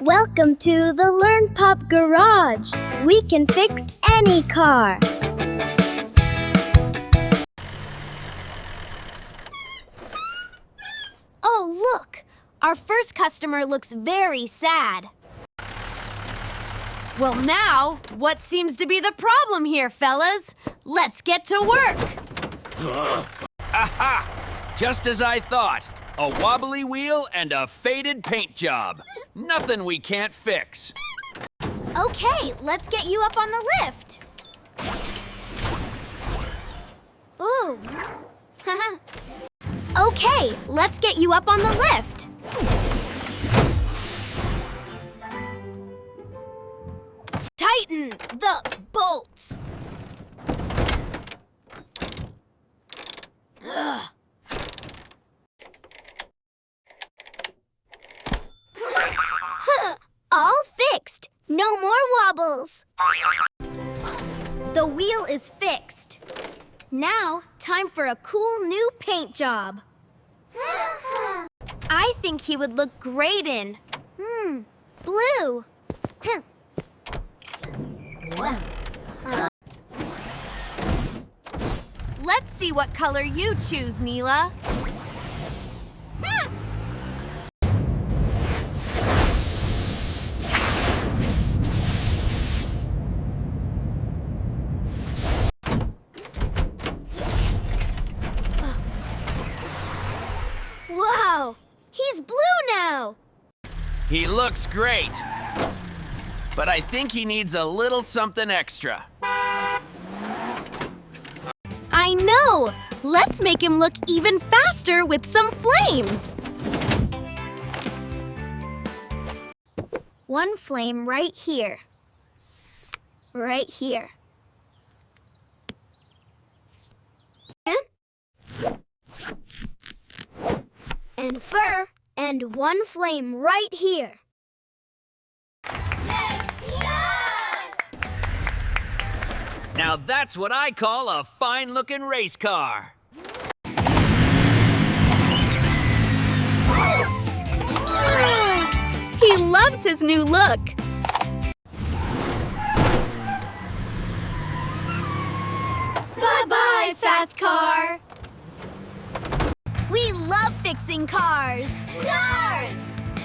Welcome to the Learn Pop Garage. We can fix any car. Oh, look! Our first customer looks very sad. Well, now, what seems to be the problem here, fellas? Let's get to work! Aha! Just as I thought. A wobbly wheel and a faded paint job. Nothing we can't fix. Okay, let's get you up on the lift. Ooh. Okay, let's get you up on the lift. Tighten the bolts. Ugh. All fixed. No more wobbles. The wheel is fixed. Now, time for a cool new paint job. I think he would look great in, blue. Let's see what color you choose, Nila. Wow, he's blue now. He looks great. But I think he needs a little something extra. I know! Let's make him look even faster with some flames! One flame right here. Right here. And fur, and one flame right here. Now that's what I call a fine-looking race car. He loves his new look! Bye-bye, fast car! We love fixing cars! Yarn!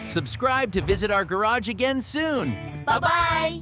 Subscribe to visit our garage again soon. Bye-bye!